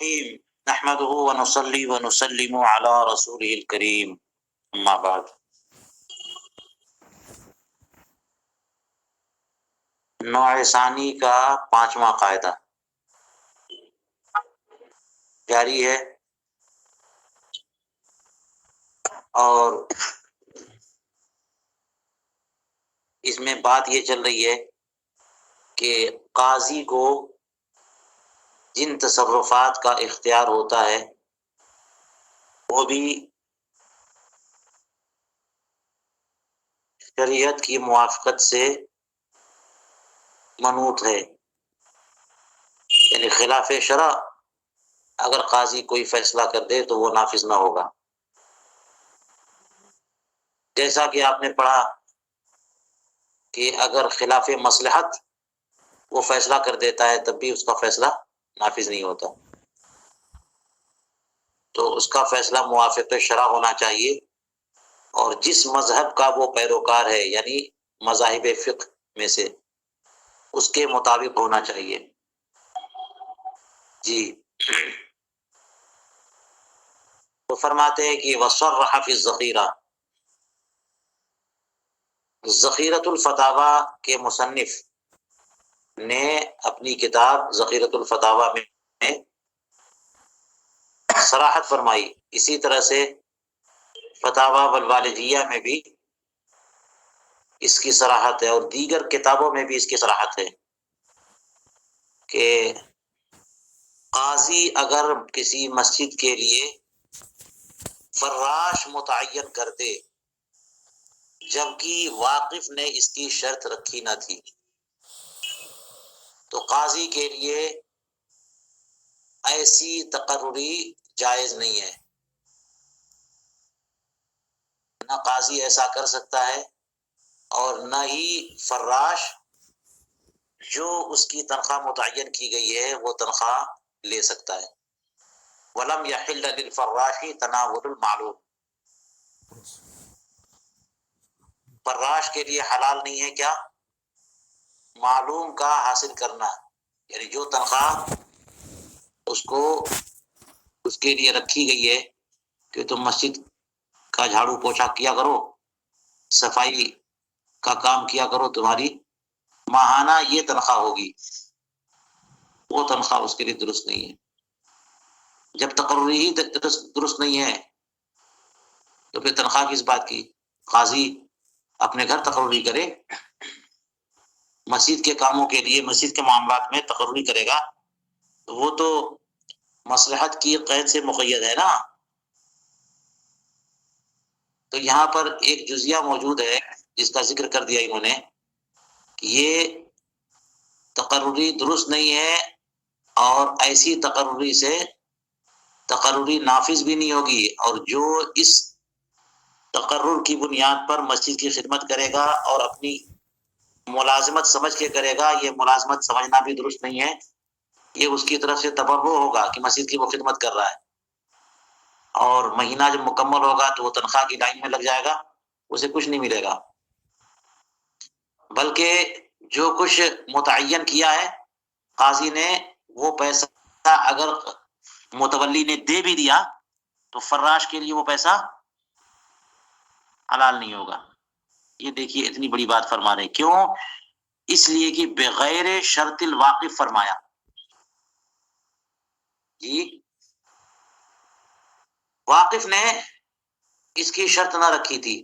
الرحیم نحمده ونصلی ونسلم علی رسوله الکریم اما بعد۔ نوع ثانی کا 5واں قاعدہ جاری ہے، اور اس میں بات یہ چل رہی ہے کہ قاضی کو جن تصرفات کا اختیار ہوتا ہے وہ بھی شریعت کی موافقت سے منوط ہے، یعنی خلاف شرع اگر قاضی کوئی فیصلہ کر دے تو وہ نافذ نہ ہوگا۔ جیسا کہ آپ نے پڑھا کہ اگر خلاف مصلحت وہ فیصلہ کر دیتا ہے تب بھی اس کا فیصلہ نافذ نہیں ہوتا، تو اس کا فیصلہ موافق شرع ہونا چاہیے، اور جس مذہب کا وہ پیروکار ہے یعنی مذاہب فقہ میں سے اس کے مطابق ہونا چاہیے۔ جی، تو فرماتے ہیں کہ وصرح فی الذخیرہ، ذخیرۃ الفتاوی کے مصنف نے اپنی کتاب ذخیرۃ الفتاوی میں صراحت فرمائی، اسی طرح سے فتاوی والوالدیہ میں بھی اس کی صراحت ہے، اور دیگر کتابوں میں بھی اس کی صراحت ہے کہ قاضی اگر کسی مسجد کے لیے فراش متعین کر دے جبکہ واقف نے اس کی شرط رکھی نہ تھی، تو قاضی کے لیے ایسی تقرری جائز نہیں ہے، نہ قاضی ایسا کر سکتا ہے اور نہ ہی فراش جو اس کی تنخواہ متعین کی گئی ہے وہ تنخواہ لے سکتا ہے۔ وَلَمْ يَحِلَّ لِلْفَرَّاشِ تَنَاوُلُ الْمَعْلُومِ، فراش کے لیے حلال نہیں ہے کیا؟ معلوم کا حاصل کرنا، یعنی جو تنخواہ اس کو اس کے لیے رکھی گئی ہے کہ تم مسجد کا جھاڑو پوچھا کیا کرو، صفائی کا کام کیا کرو، تمہاری ماہانہ یہ تنخواہ ہوگی، وہ تنخواہ اس کے لیے درست نہیں ہے۔ جب تقرری ہی درست نہیں ہے تو پھر تنخواہ کس بات کی؟ قاضی اپنے گھر تقرری کرے، مسجد کے کاموں کے لیے مسجد کے معاملات میں تقرری کرے گا تو وہ تو مصلحت کی قید سے مقید ہے نا۔ تو یہاں پر ایک جزیہ موجود ہے جس کا ذکر کر دیا انہوں نے کہ یہ تقرری درست نہیں ہے، اور ایسی تقرری سے تقرری نافذ بھی نہیں ہوگی، اور جو اس تقرر کی بنیاد پر مسجد کی خدمت کرے گا اور اپنی ملازمت سمجھ کے کرے گا، یہ ملازمت سمجھنا بھی درست نہیں ہے، یہ اس کی طرف سے تبرع ہوگا کہ مسجد کی وہ خدمت کر رہا ہے، اور مہینہ جب مکمل ہوگا تو وہ تنخواہ کی لائن میں لگ جائے گا، اسے کچھ نہیں ملے گا، بلکہ جو کچھ متعین کیا ہے قاضی نے وہ پیسہ اگر متولی نے دے بھی دیا تو فراش کے لیے وہ پیسہ حلال نہیں ہوگا۔ یہ دیکھیے اتنی بڑی بات فرما رہے ہیں، کیوں؟ اس لیے کہ بغیر شرط الواقف فرمایا۔ جی، واقف نے اس کی شرط نہ رکھی تھی،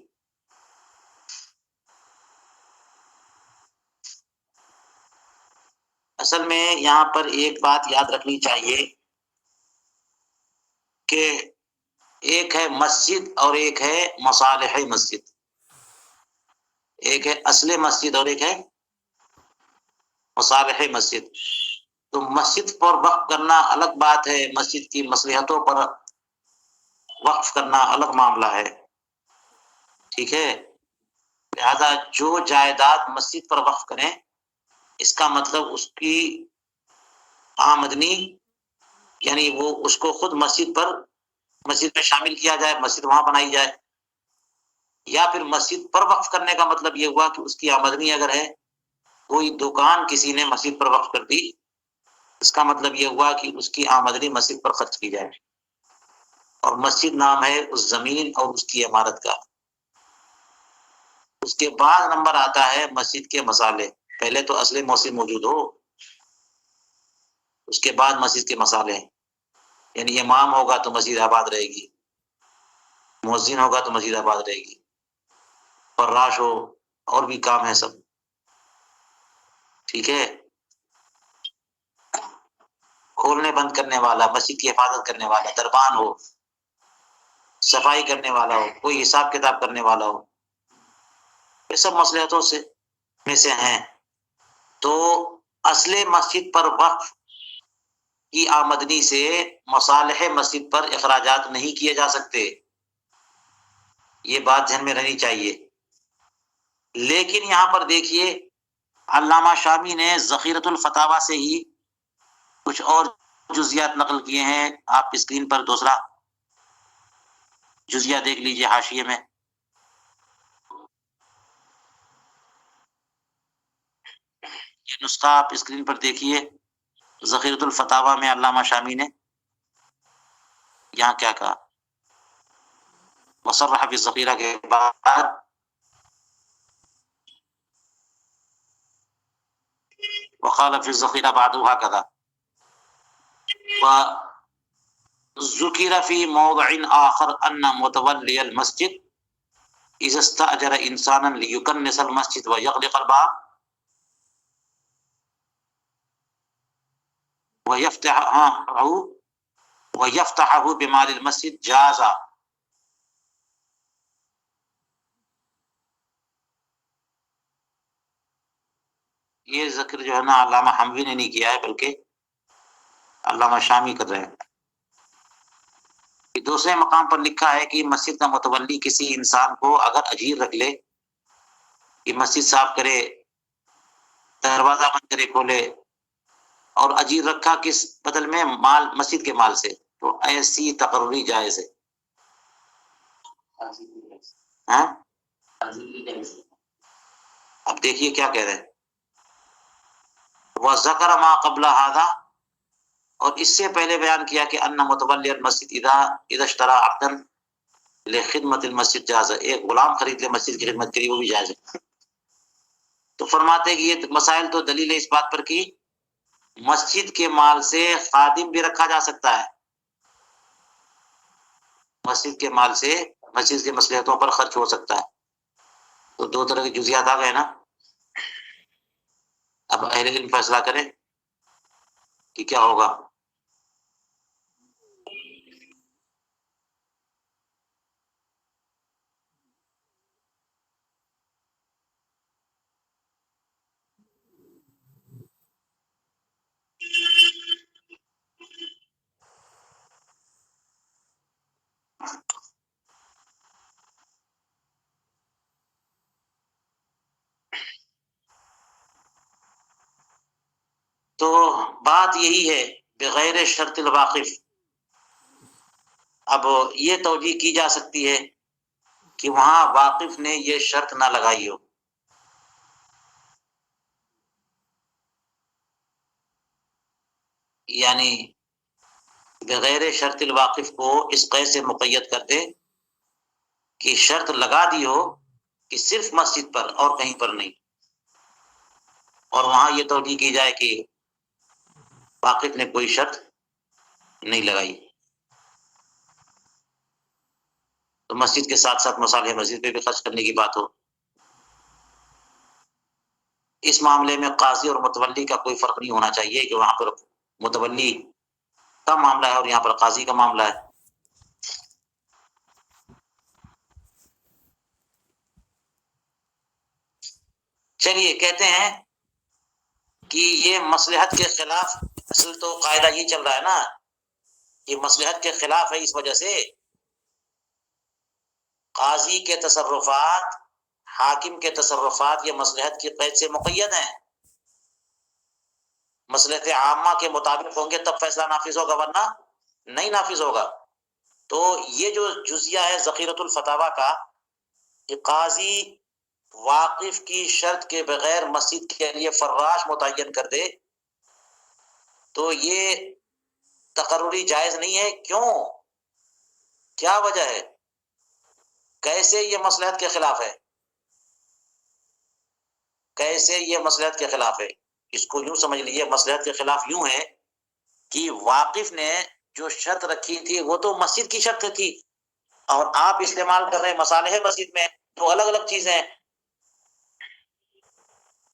اصل میں یہاں پر ایک بات یاد رکھنی چاہیے کہ ایک ہے مسجد اور ایک ہے مصالح مسجد، ایک ہے اصل مسجد اور ایک ہے مصالح مسجد۔ تو مسجد پر وقف کرنا الگ بات ہے، مسجد کی مصلحتوں پر وقف کرنا الگ معاملہ ہے، ٹھیک ہے؟ لہذا جو جائیداد مسجد پر وقف کریں اس کا مطلب اس کی آمدنی، یعنی وہ اس کو خود مسجد میں شامل کیا جائے، مسجد وہاں بنائی جائے، یا پھر مسجد پر وقف کرنے کا مطلب یہ ہوا کہ اس کی آمدنی اگر ہے، کوئی دکان کسی نے مسجد پر وقف کر دی، اس کا مطلب یہ ہوا کہ اس کی آمدنی مسجد پر خرچ کی جائے، اور مسجد نام ہے اس زمین اور اس کی عمارت کا۔ اس کے بعد نمبر آتا ہے مسجد کے مصالح، پہلے تو اصل مسجد موجود ہو، اس کے بعد مسجد کے مصالح، یعنی امام ہوگا تو مسجد آباد رہے گی، مؤذن ہوگا تو مسجد آباد رہے گی، فراش ہو، اور بھی کام ہے سب، ٹھیک ہے۔ کھولنے بند کرنے والا، مسجد کی حفاظت کرنے والا، دربان ہو، صفائی کرنے والا ہو، کوئی حساب کتاب کرنے والا ہو، یہ سب مصلحتوں سے میں سے ہیں۔ تو اصل مسجد پر وقف کی آمدنی سے مصالح مسجد پر اخراجات نہیں کیے جا سکتے، یہ بات ذہن میں رہنی چاہیے۔ لیکن یہاں پر دیکھیے علامہ شامی نے ذخیرۃ الفتاوی سے ہی کچھ اور جزیات نقل کیے ہیں۔ آپ اسکرین پر دوسرا جزیہ دیکھ لیجئے حاشیے میں، یہ نسخہ آپ اسکرین پر دیکھیے، ذخیرۃ الفتاوی میں علامہ شامی نے یہاں کیا کہا، وصرح بالذخیرہ کے بعد وقال فی الذخیرہ بعد هكذا وذکر فی موضع آخر ان متولی المسجد اذا استأجر انسانا لیکنس المسجد ویغلق الباب ویفتحه بمال المسجد جازا۔ یہ ذکر جو ہے نا علامہ حموی نے نہیں کیا ہے، بلکہ علامہ شامی کر رہے ہیں۔ دوسرے مقام پر لکھا ہے کہ مسجد کا متولی کسی انسان کو اگر اجیر رکھ لے کہ مسجد صاف کرے، دروازہ بند کرے کھولے، اور اجیر رکھا کس بدل میں، مال، مسجد کے مال سے، تو ایسی تقرری جائز ہے۔ ہاں؟ اب دیکھیے کیا کہہ رہے ہیں، وَذَكَرَ مَا قَبْلَ هَذَا، اور اس سے پہلے بیان کیا کہ ان متولی المسجد اذا اشترى عبدا لخدمت المسجد جاز، ایک غلام خرید لے مسجد کی خدمت کے لیے، وہ بھی جائز ہے۔ تو فرماتے ہیں کہ یہ مسائل تو دلیل ہے اس بات پر کہ مسجد کے مال سے خادم بھی رکھا جا سکتا ہے، مسجد کے مال سے مسجد کے مصلحتوں پر خرچ ہو سکتا ہے۔ تو دو طرح کے جزیات آ گئے نا، اب اہل علم فیصلہ کریں کہ کیا ہوگا۔ تو بات یہی ہے بغیر شرط الواقف۔ اب یہ توجیہ کی جا سکتی ہے کہ وہاں واقف نے یہ شرط نہ لگائی ہو، یعنی بغیر شرط الواقف کو اس قید سے مقید کر دے کہ شرط لگا دی ہو کہ صرف مسجد پر اور کہیں پر نہیں، اور وہاں یہ توجیہ کی جائے کہ واقف نے کوئی شرط نہیں لگائی، تو مسجد کے ساتھ ساتھ مصالح مسجد پہ بھی خرچ کرنے کی بات ہو۔ اس معاملے میں قاضی اور متولی کا کوئی فرق نہیں ہونا چاہیے کہ وہاں پر متولی کا معاملہ ہے اور یہاں پر قاضی کا معاملہ ہے۔ چلیے کہتے ہیں کہ یہ مصلحت کے خلاف، اصل تو قاعدہ یہ چل رہا ہے نا، یہ مصلحت کے خلاف ہے، اس وجہ سے قاضی کے تصرفات، حاکم کے تصرفات یہ مصلحت کی قید سے مقید ہیں، مصلحت عامہ کے مطابق ہوں گے تب فیصلہ نافذ ہوگا، ورنہ نہیں نافذ ہوگا۔ تو یہ جو جزیہ ہے ذخیرۃ الفتاوی کا، کہ قاضی واقف کی شرط کے بغیر مسجد کے لیے فراش متعین کر دے، تو یہ تقرری جائز نہیں ہے، کیوں؟ کیا وجہ ہے؟ کیسے یہ مصلحت کے خلاف ہے؟ کیسے یہ مصلحت کے خلاف ہے؟ اس کو یوں سمجھ لیجیے، مصلحت کے خلاف یوں ہے کہ واقف نے جو شرط رکھی تھی وہ تو مسجد کی شرط تھی، اور آپ استعمال کر رہے ہیں مصالح مسجد میں، تو الگ الگ چیزیں ہیں۔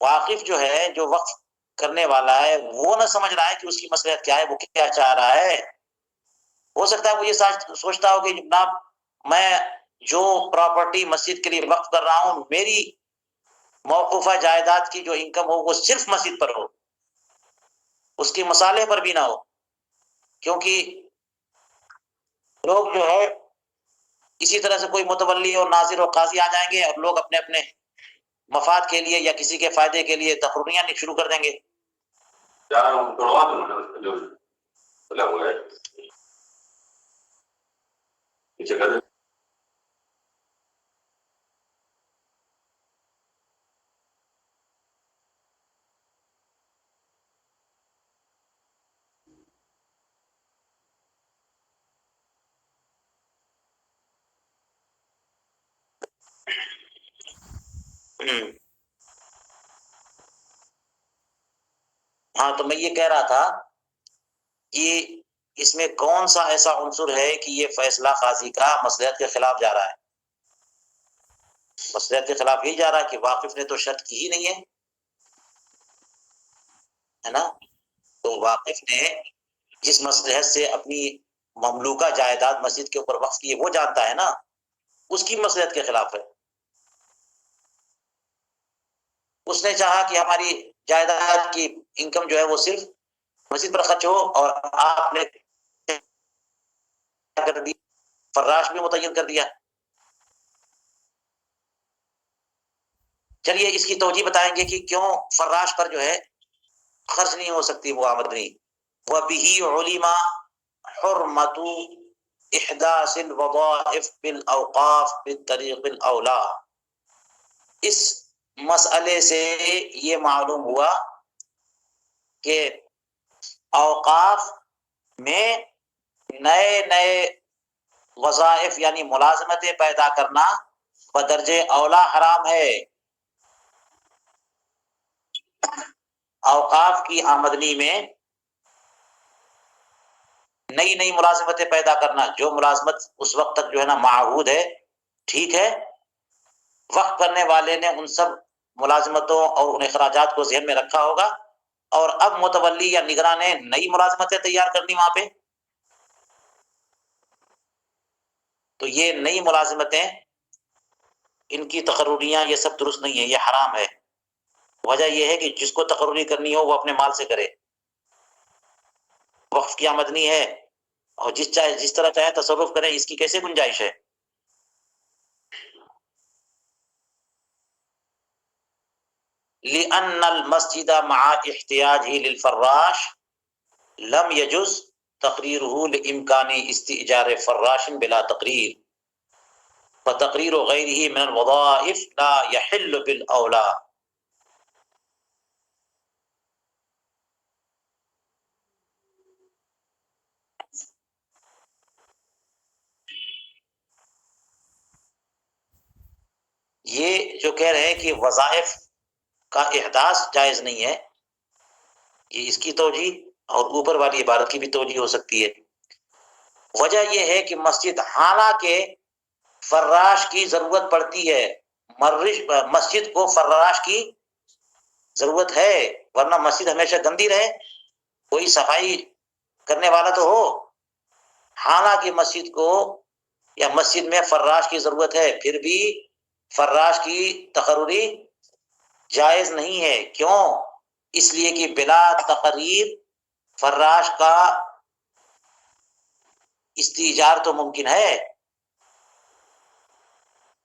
واقف جو ہے، جو وقف کرنے والا ہے، وہ نہ سمجھ رہا ہے کہ اس کی مصلحت کیا ہے، وہ کیا چاہ رہا ہے۔ ہو سکتا ہے وہ یہ سوچتا ہو کہ جناب میں جو پراپرٹی مسجد کے لیے وقف کر رہا ہوں، میری موقوفہ جائیداد کی جو انکم ہو وہ صرف مسجد پر ہو، اس کی مصالح پر بھی نہ ہو، کیونکہ لوگ جو ہے اسی طرح سے کوئی متولی اور ناظر اور قاضی آ جائیں گے، اور لوگ اپنے اپنے مفاد کے لیے یا کسی کے فائدے کے لیے تقرریاں شروع کر دیں گے۔ ہاں، تو میں یہ کہہ رہا تھا کہ اس میں کون سا ایسا عنصر ہے کہ یہ فیصلہ قاضی کا مصلحت کے خلاف جا رہا ہے؟ مصلحت کے خلاف ہی جا رہا ہے کہ واقف نے تو شرط کی ہی نہیں ہے نا؟ تو واقف نے جس مصلحت سے اپنی مملوکہ جائیداد مسجد کے اوپر وقف کی ہے وہ جانتا ہے نا، اس کی مصلحت کے خلاف ہے۔ اس نے چاہا کہ ہماری جائیداد کی انکم جو ہے وہ صرف مسجد پر خرچ ہو، اور آپ نے کر دی، فراش بھی متعین کر دیا۔ چلیے اس کی توجہ بتائیں گے کہ کیوں فراش پر جو ہے خرچ نہیں ہو سکتی وہ آمدنی۔ وَبِهِ عُلِمَ حُرْمَةُ إِحْدَاثِ الْوَظَائِفِ بِالْأَوْقَافِ بِالطَّرِيقِ الْأَوْلَى، اس مسئلے سے یہ معلوم ہوا کہ اوقاف میں نئے نئے وظائف یعنی ملازمتیں پیدا کرنا بدرجہ اولا حرام ہے۔ اوقاف کی آمدنی میں نئی نئی ملازمتیں پیدا کرنا، جو ملازمت اس وقت تک جو ہے نا معہود ہے، ٹھیک ہے، وقف کرنے والے نے ان سب ملازمتوں اور ان اخراجات کو ذہن میں رکھا ہوگا، اور اب متولی یا نگراں نے نئی ملازمتیں تیار کرنی وہاں پہ، تو یہ نئی ملازمتیں، ان کی تقرریاں یہ سب درست نہیں ہے، یہ حرام ہے۔ وجہ یہ ہے کہ جس کو تقرری کرنی ہو وہ اپنے مال سے کرے، وقف کی آمدنی ہے، اور جس طرح چاہے تصرف کریں، اس کی کیسے گنجائش ہے؟ لِأَنَّ الْمَسْجِدَ مَعَ احْتِيَاجِهِ لِلْفَرَّاشِ لَمْ يَجُزْ تَقْرِيرُهُ لِإِمْكَانِ اسْتِئْجَارِ فَرَّاشٍ بِلَا تَقْرِيرٍ فَتَقْرِيرُ غَيْرِهِ مِنَ الْوَظَائِفِ لَا يَحِلُّ بِالْأَوْلَى۔ یہ جو کہہ رہے ہیں کہ وظائف کا احداث جائز نہیں ہے، یہ اس کی توجہ اور اوپر والی عبارت کی بھی توجہ ہو سکتی ہے۔ وجہ یہ ہے کہ مسجد، حالانکہ فراش کی ضرورت پڑتی ہے، مسجد کو فراش کی ضرورت ہے، ورنہ مسجد ہمیشہ گندی رہے، کوئی صفائی کرنے والا تو ہو۔ حالانکہ مسجد کو یا مسجد میں فراش کی ضرورت ہے، پھر بھی فراش کی تقرری جائز نہیں ہے۔ کیوں؟ اس لیے کہ بلا تقریر فراش کا استیجار تو ممکن ہے۔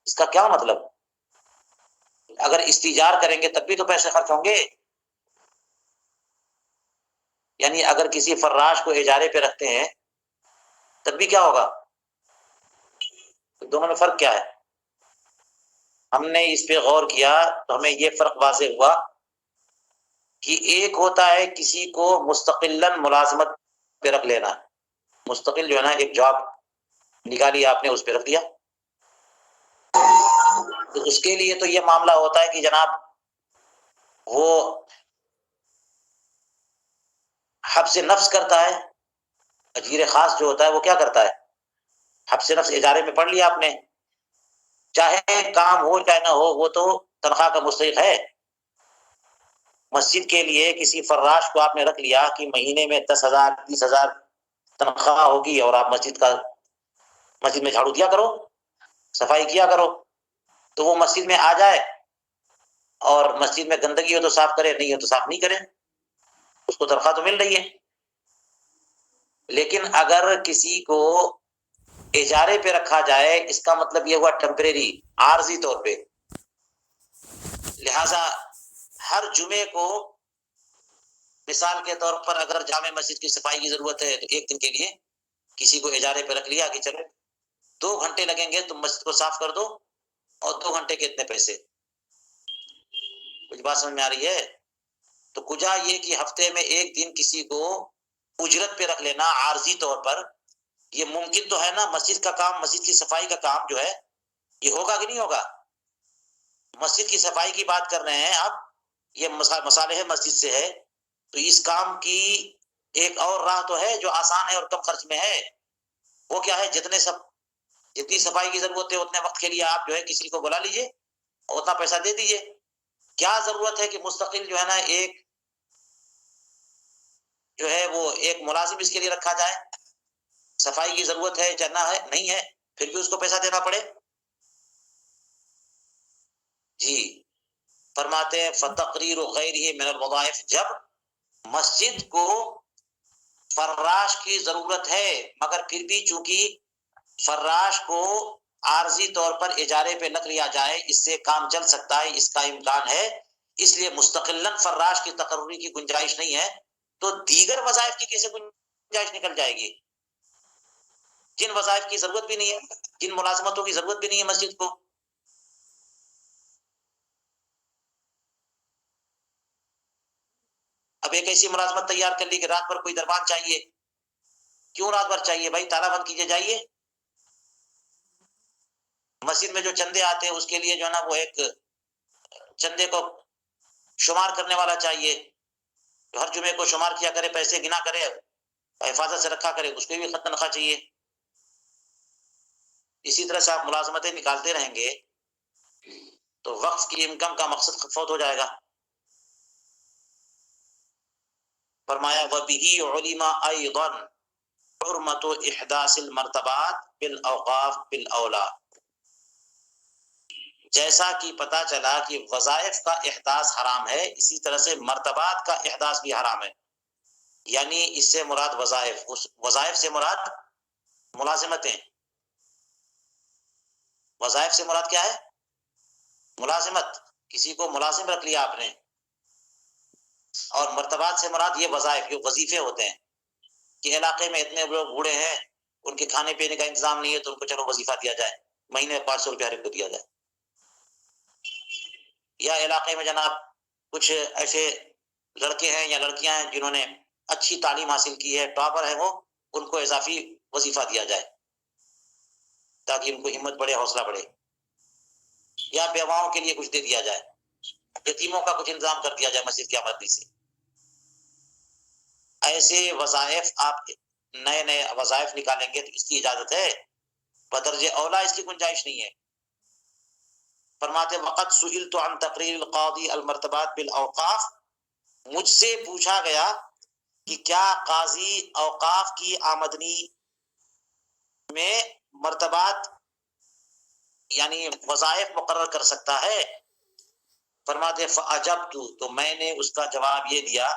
اس کا کیا مطلب؟ اگر استیجار کریں گے تب بھی تو پیسے خرچ ہوں گے، یعنی اگر کسی فراش کو اجارے پہ رکھتے ہیں تب بھی کیا ہوگا؟ دونوں میں فرق کیا ہے؟ ہم نے اس پہ غور کیا تو ہمیں یہ فرق واضح ہوا کہ ایک ہوتا ہے کسی کو مستقلاً ملازمت پہ رکھ لینا، مستقل جو ہے نا ایک جاب نکالی آپ نے اس پہ رکھ دیا، تو اس کے لیے تو یہ معاملہ ہوتا ہے کہ جناب وہ حبس نفس کرتا ہے، اجیر خاص جو ہوتا ہے وہ کیا کرتا ہے، حبس نفس اجارے میں پڑھ لیا آپ نے، چاہے کام ہو چاہے نہ ہو وہ تو تنخواہ کا مستحق ہے۔ مسجد کے لیے کسی فراش کو آپ نے رکھ لیا کہ مہینے میں 10,000 20,000 تنخواہ ہوگی اور آپ مسجد میں جھاڑو دیا کرو، صفائی کیا کرو، تو وہ مسجد میں آ جائے اور مسجد میں گندگی ہو تو صاف کرے، نہیں ہو تو صاف نہیں کرے، اس کو تنخواہ تو مل رہی ہے۔ لیکن اگر کسی کو اجارے پہ رکھا جائے، اس کا مطلب یہ ہوا ٹیمپریری، عارضی طور پہ، لہذا ہر جمعے کو مثال کے طور پر اگر جامع مسجد کی صفائی کی ضرورت ہے تو ایک دن کے لیے کسی کو اجارے پہ رکھ لیا کہ چلو 2 گھنٹے لگیں گے تم مسجد کو صاف کر دو اور 2 گھنٹے کے اتنے پیسے۔ کچھ بات سمجھ میں آ رہی ہے؟ تو کجا یہ کہ ہفتے میں ایک دن کسی کو اجرت پہ رکھ لینا عارضی طور پر، یہ ممکن تو ہے نا؟ مسجد کا کام، مسجد کی صفائی کا کام جو ہے یہ ہوگا کہ نہیں ہوگا؟ مسجد کی صفائی کی بات کر رہے ہیں آپ، یہ مصالح مسجد سے ہے، تو اس کام کی ایک اور راہ تو ہے جو آسان ہے اور کم خرچ میں ہے، وہ کیا ہے؟ جتنی صفائی کی ضرورت ہے اتنے وقت کے لیے آپ جو ہے کسی کو بلا لیجئے اور اتنا پیسہ دے دیجئے۔ کیا ضرورت ہے کہ مستقل جو ہے نا ایک جو ہے وہ ایک ملازم اس کے لیے رکھا جائے؟ صفائی کی ضرورت ہے چلنا ہے نہیں ہے پھر بھی اس کو پیسہ دینا پڑے؟ جی فرماتے ہیں فتقریر غیرہ من الوظائف، جب مسجد کو فراش کی ضرورت ہے مگر پھر بھی چونکہ فراش کو عارضی طور پر اجارے پہ رکھ لیا جائے، اس سے کام چل سکتا ہے، اس کا امکان ہے، اس لیے مستقلاً فراش کی تقرری کی گنجائش نہیں ہے، تو دیگر وظائف کی کیسے گنجائش نکل جائے گی؟ جن وظائف کی ضرورت بھی نہیں ہے، جن ملازمتوں کی ضرورت بھی نہیں ہے مسجد کو۔ اب ایک ایسی ملازمت تیار کر لی کہ رات بھر کوئی دربان چاہیے، کیوں رات بھر چاہیے بھائی؟ تالا بند کیجئے جائیے۔ مسجد میں جو چندے آتے ہیں اس کے لیے جو ہے نا وہ ایک چندے کو شمار کرنے والا چاہیے، جو ہر جمعے کو شمار کیا کرے، پیسے گنا کرے، حفاظت سے رکھا کرے، اس کو بھی تنخواہ چاہیے۔ اسی طرح سے آپ ملازمتیں نکالتے رہیں گے تو وقف کی انکم کا مقصد فوت ہو جائے گا۔ فرمایا وَبِهِ عُلِمَ أَيْضًا حُرْمَةُ إِحْدَاثِ الْمَرْتَبَاتِ بِالْأَوْقَافِ بِالْأَوْلَى، جیسا کہ پتا چلا کہ وظائف کا احداث حرام ہے، اسی طرح سے مرتبات کا احداث بھی حرام ہے، یعنی اس سے مراد وظائف، اس وظائف سے مراد ملازمتیں، وظائف سے مراد کیا ہے؟ ملازمت، کسی کو ملازم رکھ لیا آپ نے، اور مرتبات سے مراد یہ وظائف جو وظیفے ہوتے ہیں کہ علاقے میں اتنے لوگ بوڑھے ہیں ان کے کھانے پینے کا انتظام نہیں ہے تو ان کو چلو وظیفہ دیا جائے، مہینے میں 500 روپیہ ہر ایک کو دیا جائے، یا علاقے میں جناب کچھ ایسے لڑکے ہیں یا لڑکیاں ہیں جنہوں نے اچھی تعلیم حاصل کی ہے، ٹاپر ہے وہ، ان کو اضافی وظیفہ دیا جائے تاکہ ان کو ہمت بڑھے، حوصلہ بڑھے، یا بیواؤں کے لیے کچھ دے دیا جائے، یتیموں کا کچھ انتظام کر دیا جائے مسجد کی آمدنی سے۔ ایسے وظائف آپ نئے نئے وظائف نکالیں گے تو اس کی اجازت ہے، بدرجہ اولا اس کی گنجائش نہیں ہے۔ فرماتے وقت سئلت عن تقریر القاضی المرتبات بالاوقاف، مجھ سے پوچھا گیا کہ کیا قاضی اوقاف کی آمدنی میں مرتبات یعنی وظائف مقرر کر سکتا ہے؟ فرماتے فعجبت، تو میں نے اس کا جواب یہ دیا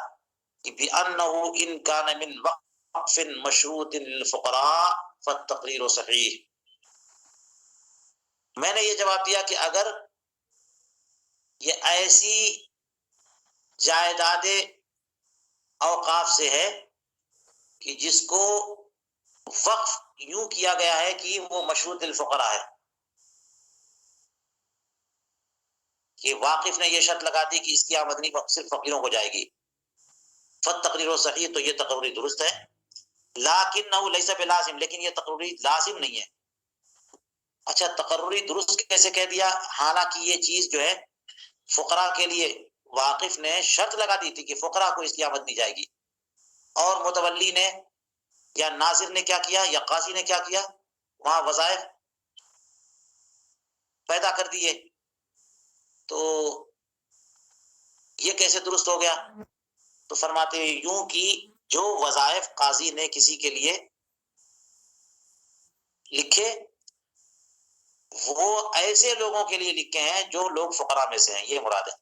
کہ بِأَنَّهُ إِن كَانَ مِن وقف مشروط للفقراء فالتقریر صحیح، میں نے یہ جواب دیا کہ اگر یہ ایسی جائیداد اوقاف سے ہے کہ جس کو وقف یوں کیا گیا ہے کہ وہ مشروط للفقراء ہے، کہ واقف نے یہ شرط لگا دی کہ اس کی آمدنی صرف فقیروں کو جائے گی، فالتقریر صحیح، تو یہ تقرری درست ہے، لیکنہ لیس بلازم، لیکن یہ تقرری لازم نہیں ہے۔ اچھا تقرری درست کیسے کہہ دیا؟ حالانکہ یہ چیز جو ہے فقراء کے لیے واقف نے شرط لگا دی تھی کہ فقراء کو اس کی آمد دی جائے گی، اور متولی نے یا ناظر نے کیا کیا یا قاضی نے کیا کیا، وہاں وظائف پیدا کر دیے، تو یہ کیسے درست ہو گیا؟ تو فرماتے ہیں یوں کہ جو وظائف قاضی نے کسی کے لیے لکھے وہ ایسے لوگوں کے لیے لکھے ہیں جو لوگ فقراء میں سے ہیں، یہ مراد ہے۔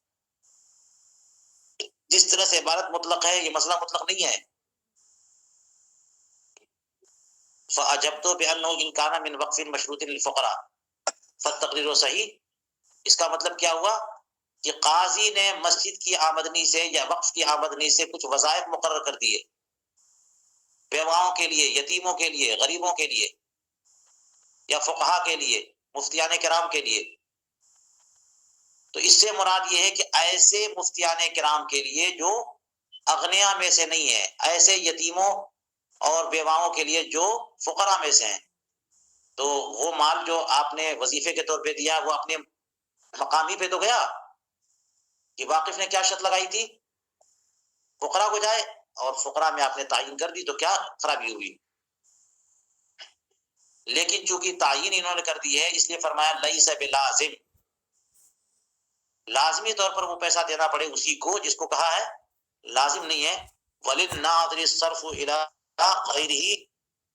جس طرح سے عبارت مطلق ہے، یہ مسئلہ مطلق نہیں ہے۔ فَأَجَبْتُ بِأَنَّهُ إِنْ كَانَ مِنْ وَقْفٍ مَشْرُوطٍ لِلْفُقَرَاءِ فَالتَّقْرِيرُ صحیح۔ اس کا مطلب کیا ہوا کہ قاضی نے مسجد کی آمدنی سے یا وقف کی آمدنی سے کچھ وظائف مقرر کر دیے، بیواؤں کے لیے، یتیموں کے لیے، غریبوں کے لیے، یا فقہا کے لیے، مفتیان کرام کے لیے۔ تو اس سے مراد یہ ہے کہ ایسے مفتیان کرام کے لیے جو اغنیا میں سے نہیں ہیں، ایسے یتیموں اور بیواؤں کے لیے جو فقراء میں سے ہیں، تو وہ مال جو آپ نے وظیفے کے طور پہ دیا وہ اپنے مقامی پہ تو گیا، کہ واقف نے کیا شرط لگائی تھی؟ فقراء کو جائے، اور فقراء میں آپ نے تعین کر دی تو کیا خرابی ہوئی؟ لیکن چونکہ تعین انہوں نے کر دی ہے اس لیے فرمایا لیس بلازم، لازمی طور پر وہ پیسہ دینا پڑے اسی کو جس کو کہا ہے، لازم نہیں ہے۔ وَلِلنَّاظِرِ الصَّرْفُ إِلَىٰ غَيْرِهِ،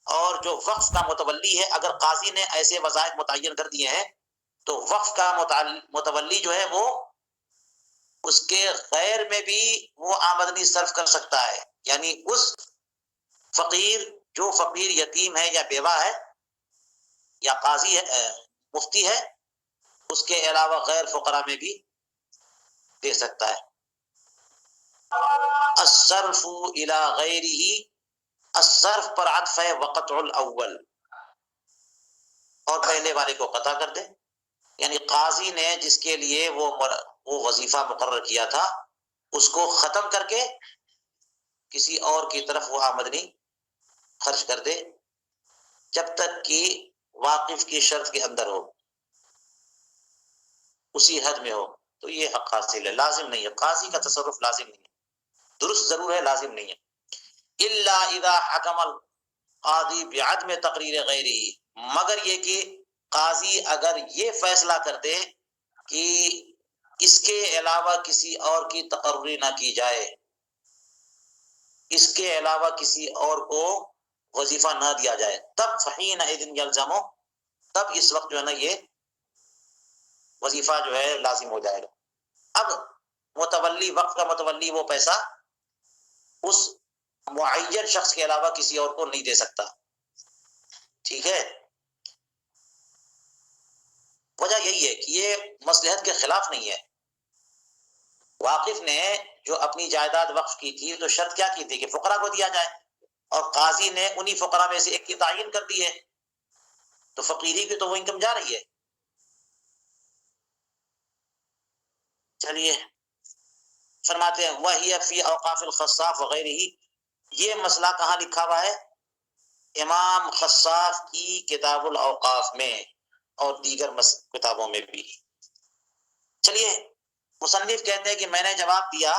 اور جو وقف کا متولی ہے، اگر قاضی نے ایسے وظائف متعین کر دیے ہیں تو وقف کا متولی جو ہے وہ اس کے غیر میں بھی وہ آمدنی صرف کر سکتا ہے، یعنی اس فقیر، جو فقیر یتیم ہے یا بیوہ ہے یا قاضی ہے، مفتی ہے، اس کے علاوہ غیر فقراء میں بھی دے سکتا ہے۔ الصرف الى غیرہ، الصرف پر عطف ہے وقطع الاول، اور پہلے والے کو قطع کر دے، یعنی قاضی نے جس کے لیے وہ وظیفہ مقرر کیا تھا اس کو ختم کر کے کسی اور کی طرف وہ آمدنی خرچ کر دے، جب تک کہ واقف کی شرط کے اندر ہو، اسی حد میں ہو، تو یہ حق حاصل ہے، لازم نہیں ہے۔ قاضی کا تصرف لازم نہیں ہے، درست ضرور ہے، لازم نہیں ہے۔ الا اذا حکم القاضی بعدم تقریر غیرہ، مگر یہ کہ قاضی اگر یہ فیصلہ کر دے کہ اس کے علاوہ کسی اور کی تقرری نہ کی جائے، اس کے علاوہ کسی اور کو وظیفہ نہ دیا جائے، تب فحینئذ یلزم، تب اس وقت جو ہے نا یہ وظیفہ جو ہے لازم ہو جائے گا۔ اب متولی، وقف کا متولی وہ پیسہ اس معین شخص کے علاوہ کسی اور کو نہیں دے سکتا، ٹھیک ہے؟ وجہ یہی ہے کہ یہ مصلحت کے خلاف نہیں ہے۔ واقف نے جو اپنی جائیداد وقف کی تھی تو شرط کیا کی تھی کہ فقراء کو دیا جائے، اور قاضی نے انہی فقراء میں سے ایک کی تعین کر دی ہے، تو فقیری کی تو وہ انکم جا رہی ہے۔ چلیے فرماتے ہیں وَهِيَ فِي أَوْقَافِ الْخَصَّافِ وَغَيْرِهِ، یہ مسئلہ کہاں لکھا ہوا ہے؟ امام خصاف کی کتاب الاوقاف میں اور دیگر کتابوں میں بھی۔ چلیے مصنف کہتے ہیں کہ میں نے جواب دیا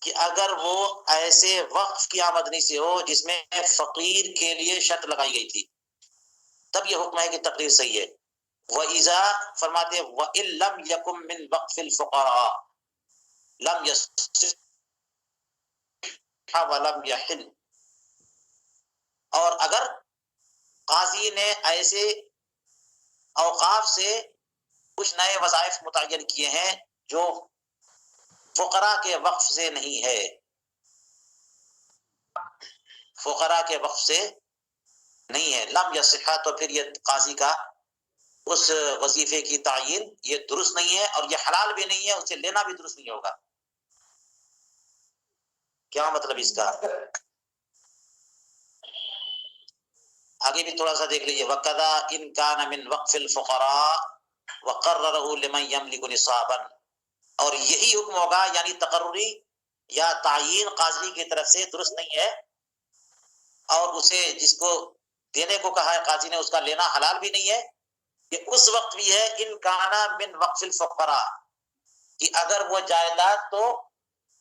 کہ اگر وہ ایسے وقف کی آمدنی سے ہو جس میں فقیر کے لیے شرط لگائی گئی تھی، تب یہ حکم ہے کہ تقریر صحیح ہے۔ وَإِذَا، فرماتے ہیں وَإِن لَمْ يَكُن مِّن وَقْفِ الْفُقَرَاءِ لَمْ يَصِحَّ وَلَمْ يَحِلُّ، اور اگر قاضی نے ایسے اوقاف سے کچھ نئے وظائف متعین کیے ہیں جو فقراء کے وقف سے نہیں ہے، فقراء کے وقف سے نہیں ہے، لم یصح، تو پھر یہ قاضی کا اس وظیفے کی تعین یہ درست نہیں ہے، اور یہ حلال بھی نہیں ہے، اسے لینا بھی درست نہیں ہوگا۔ کیا مطلب اس کا؟ آگے بھی تھوڑا سا دیکھ لیجیے۔ وَقَذَا إِنْ كَانَ مِنْ وَقْفِ الْفُقَرَاءِ وَقَرَّرَهُ لِمَنْ يَمْلِكُ نِصَابًا، اور یہی حکم ہوگا، یعنی تقرری یا تعیین قاضی کی طرف سے درست نہیں ہے، اور اسے جس کو دینے کو کہا ہے قاضی نے اس کا لینا حلال بھی نہیں ہے، کہ اس وقت بھی ہے ان کانا من وقف الفقراء، کہ اگر وہ جائیداد تو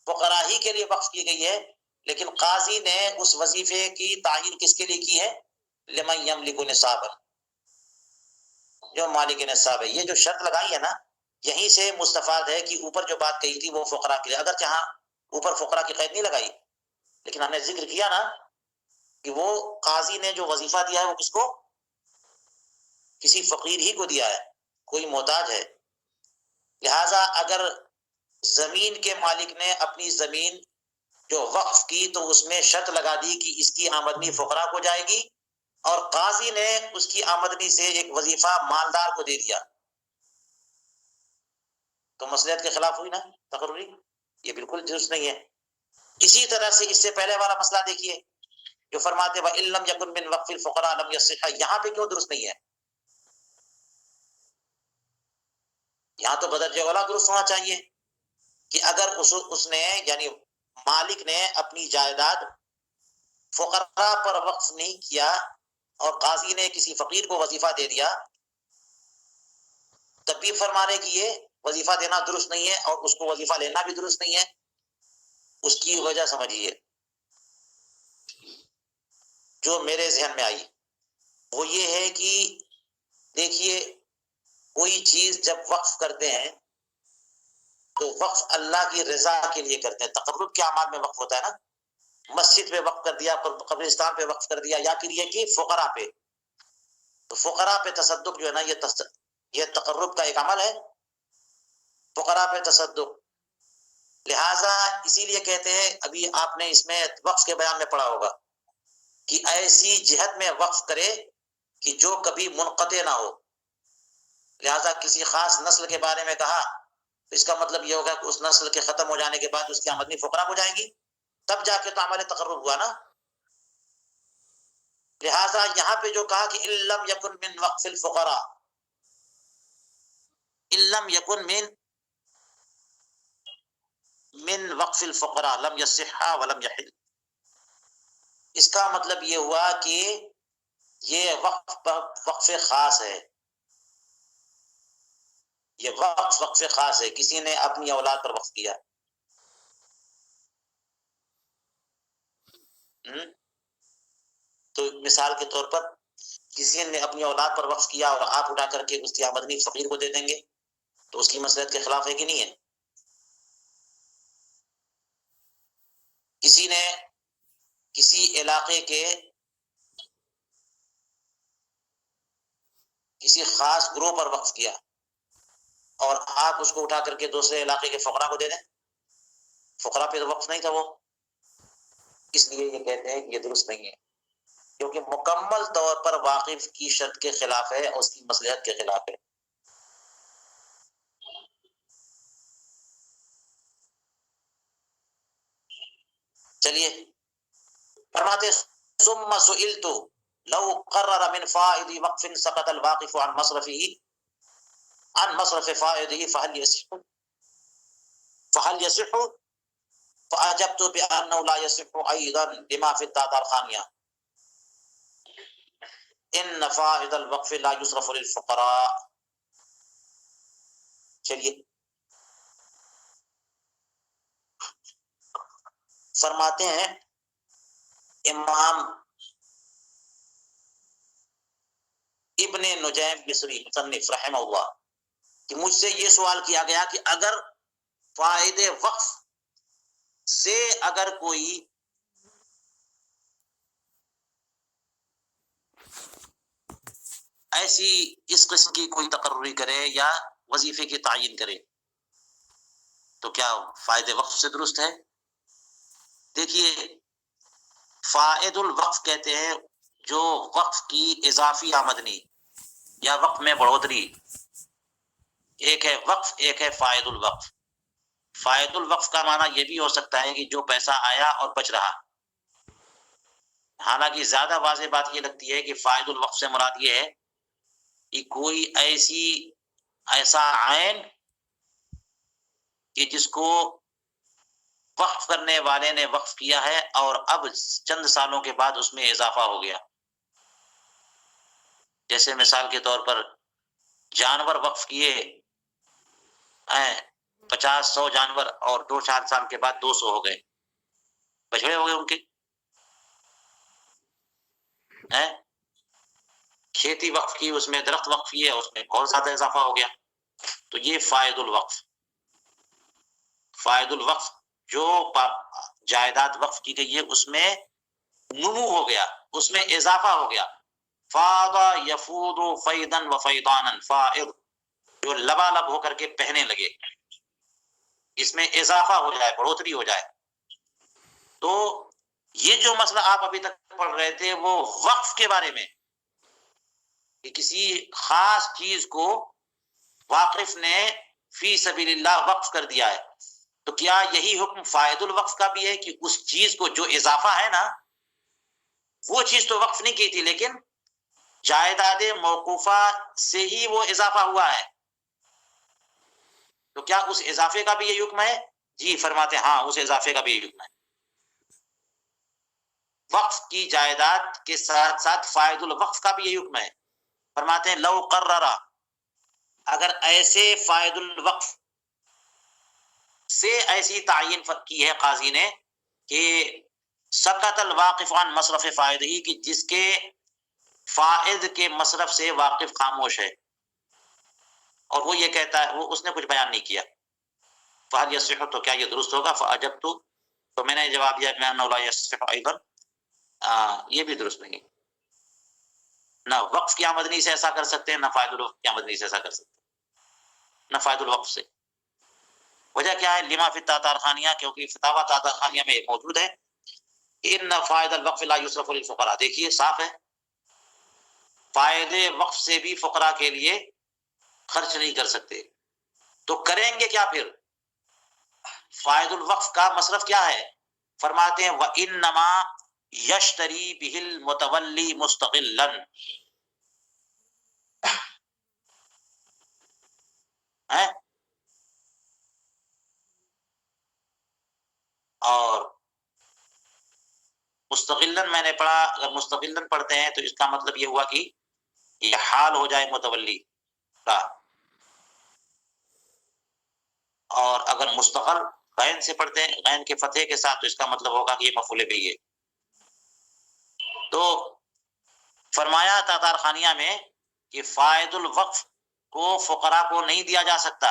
فقراء ہی کے لیے وقف کی گئی ہے، لیکن قاضی نے اس وظیفے کی تعیین کس کے لیے کی ہے؟ لمن یملک نصابا، جو مالک نصاب ہے۔ یہ جو شرط لگائی ہے نا، یہیں سے مستفاد ہے کہ اوپر جو بات کہی تھی وہ فقراء کے لیے، اگر جہاں اوپر فقراء کی قید نہیں لگائی، لیکن ہم نے ذکر کیا نا کہ وہ قاضی نے جو وظیفہ دیا ہے وہ کس کو؟ کسی فقیر ہی کو دیا ہے، کوئی محتاج ہے۔ لہذا اگر زمین کے مالک نے اپنی زمین جو وقف کی تو اس میں شرط لگا دی کہ اس کی آمدنی فقراء کو جائے گی، اور قاضی نے اس کی آمدنی سے ایک وظیفہ مالدار کو دے دیا، تو مصلحت کے خلاف ہوئی نا تقرری، یہ بالکل درست نہیں ہے۔ اسی طرح سے اس سے پہلے والا مسئلہ دیکھیے جو فرماتے وَإِن لَّمْ يَكُن مِّن وَقْفِ الْفُقَرَاءِ لَمْ يَصِحَّ، یہاں پہ کیوں درست نہیں ہے؟ یہاں تو بدرجہ اولا درست ہونا چاہیے کہ اگر اس نے یعنی مالک نے اپنی جائیداد فقراء پر وقف نہیں کیا اور قاضی نے کسی فقیر کو وظیفہ دے دیا، تب بھی فرمانے کہ یہ وظیفہ دینا درست نہیں ہے اور اس کو وظیفہ لینا بھی درست نہیں ہے۔ اس کی وجہ سمجھیے جو میرے ذہن میں آئی وہ یہ ہے کہ دیکھیے کوئی چیز جب وقف کرتے ہیں تو وقف اللہ کی رضا کے لیے کرتے ہیں، تقرب کے اعمال میں وقف ہوتا ہے نا، مسجد پہ وقف کر دیا، قبرستان پہ وقف کر دیا، یا پھر یہ کہ فقراء پہ، تو فقراء پہ تصدق جو ہے نا یہ تقرب کا ایک عمل ہے، فقراء پہ تصدق۔ لہٰذا اسی لیے کہتے ہیں، ابھی آپ نے اس میں وقف کے بیان میں پڑھا ہوگا کہ ایسی جہت میں وقف کرے کہ جو کبھی منقطع نہ ہو۔ لہٰذا کسی خاص نسل کے بارے میں کہا، اس کا مطلب یہ ہوگا کہ اس نسل کے ختم ہو جانے کے بعد اس کی آمدنی فقراء کو جائے گی، تب جا کے تو عمل تقرب ہوا نا۔ لہٰذا یہاں پہ جو کہا کہ ان لم یکن من وقف الفقراء، ان لم یکن من وقف الفقراء لم یصح ولم یحل، اس کا مطلب یہ ہوا کہ یہ وقف خاص ہے، یہ وقف خاص ہے، کسی نے اپنی اولاد پر وقف کیا۔ تو مثال کے طور پر کسی نے اپنی اولاد پر وقف کیا اور آپ اٹھا کر کے اس کی آمدنی فقیر کو دے دیں گے تو اس کی مصلحت کے خلاف ہے کہ نہیں ہے؟ کسی نے کسی علاقے کے کسی خاص گروہ پر وقف کیا اور آپ اس کو اٹھا کر کے دوسرے علاقے کے فقراء کو دے دیں، فقراء پہ تو وقف نہیں تھا وہ، اس لیے یہ کہتے ہیں کہ یہ درست نہیں ہے، کیونکہ مکمل طور پر واقف کی شرط کے خلاف ہے اور اس کی مصلحت کے خلاف ہے۔ چلیے فرماتے ثم سئلت لو قرر من فائد وقف سقط الواقف عن مصرف فائده فهل يصح فأجبت بأنه لا يصح أيضا لما في الدار الخانية إن فائد الوقف لا يصرف للفقراء۔ چلیے فرماتے ہیں امام ابن نجیم مصری مصنف رحمہ اللہ کہ مجھ سے یہ سوال کیا گیا کہ اگر فائد وقف سے اگر کوئی ایسی اس قسم کی کوئی تقرری کرے یا وظیفے کی تعین کرے تو کیا فائد وقف سے درست ہے؟ دیکھیے فائد الوقف کہتے ہیں جو وقف کی اضافی آمدنی یا وقف میں بڑھوتری، ایک ہے وقف ایک ہے فائد الوقف۔ فائد الوقف کا معنی یہ بھی ہو سکتا ہے کہ جو پیسہ آیا اور بچ رہا، حالانکہ زیادہ واضح بات یہ لگتی ہے کہ فائد الوقف سے مراد یہ ہے کہ کوئی ایسا عین کہ جس کو وقف کرنے والے نے وقف کیا ہے اور اب چند سالوں کے بعد اس میں اضافہ ہو گیا. جیسے مثال کے طور پر جانور وقف کیے 50-100 جانور اور 2-4 سال کے بعد 200 ہو گئے، بچڑے ہو گئے ان کے. کھیتی وقف کی، اس میں درخت وقف کیے، اس میں بہت زیادہ اضافہ ہو گیا. تو یہ فائد الوقف. فائد الوقف جو جائیداد وقف کی گئی ہے اس میں نمو ہو گیا، اس میں اضافہ ہو گیا. فاض یفود فیضا و فیضانا، فائض جو لبالب ہو کر کے بہنے لگے، اس میں اضافہ ہو جائے، بڑھوتری ہو جائے. تو یہ جو مسئلہ آپ ابھی تک پڑھ رہے تھے وہ وقف کے بارے میں، کہ کسی خاص چیز کو واقف نے فی سبیل اللہ وقف کر دیا ہے. تو کیا یہی حکم فائد الوقف کا بھی ہے کہ اس چیز کو جو اضافہ ہے نا، وہ چیز تو وقف نہیں کی تھی لیکن جائیداد موقوفہ سے ہی وہ اضافہ ہوا ہے، تو کیا اس اضافے کا بھی یہ حکم ہے؟ جی فرماتے ہاں، اس اضافے کا بھی یہ حکم ہے. وقف کی جائیداد کے ساتھ ساتھ فائد الوقف کا بھی یہ حکم ہے. فرماتے ہیں لو قررا، اگر ایسے فائد الوقف سے ایسی تعین کی ہے قاضی نے کہ سقط الواقف عن مصرف فائد ہی، کہ جس کے فائد کے مصرف سے واقف خاموش ہے، اور وہ یہ کہتا ہے، وہ اس نے کچھ بیان نہیں کیا. فہل یصح، تو کیا یہ درست ہوگا؟ فاجبت، تو میں نے جواب دیا میں انه لا یصح ایضا، یہ بھی درست نہیں. نہ وقف کی آمدنی سے ایسا کر سکتے ہیں، نہ فائد الوقف کی آمدنی سے ایسا کر سکتے ہیں، نہ فائد الوقف سے. وجہ کیا ہے؟ لما فی التاتار خانیہ، کیونکہ فتاوی تاتار خانیہ میں موجود ہے ان فائد الوقف لا یصرف للفقراء. دیکھیے صاف ہے، فائد وقف سے بھی فقراء کے لیے خرچ نہیں کر سکتے. تو کریں گے کیا پھر؟ فائد الوقف کا مصرف کیا ہے؟ فرماتے ہیں وَإِنَّمَا يَشْتَرِي بِهِ الْمُتَوَلِّي مُسْتَقِلًّا، اور مستقلاً میں نے پڑھا، اگر مستقلاً پڑھتے ہیں تو اس کا مطلب یہ ہوا کہ یہ حال ہو جائے متولی کا، اور اگر مستقل غین سے پڑھتے ہیں، غین کے فتح کے ساتھ، تو اس کا مطلب ہوگا کہ یہ مفعول بھی ہے. تو فرمایا تاتار خانیہ میں کہ فائد الوقف کو فقراء کو نہیں دیا جا سکتا.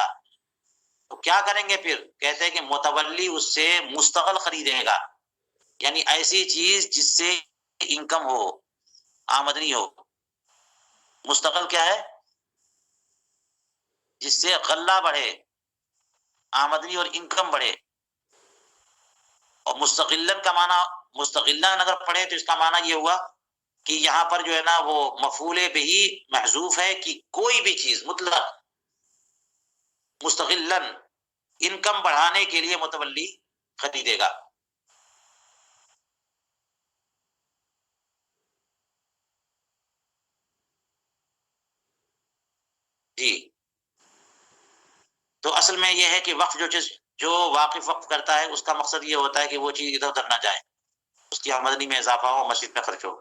تو کیا کریں گے پھر؟ کہتے ہیں کہ متولی اس سے مستقل خریدے گا، یعنی ایسی چیز جس سے انکم ہو، آمدنی ہو. مستقل کیا ہے؟ جس سے غلہ بڑھے، آمدنی اور انکم بڑھے. اور مستقلن کا معنی، مستقلن اگر پڑھے تو اس کا معنی یہ ہوا کہ یہاں پر جو ہے نا وہ مفعول بہ محذوف ہے، کہ کوئی بھی چیز مطلق مستقلن انکم بڑھانے کے لیے متولی خریدے گا. جی تو اصل میں یہ ہے کہ وقف جو چیز جو واقف وقف کرتا ہے اس کا مقصد یہ ہوتا ہے کہ وہ چیز ادھر ادھر نہ جائے، اس کی آمدنی میں اضافہ ہو، مسجد میں خرچ ہو.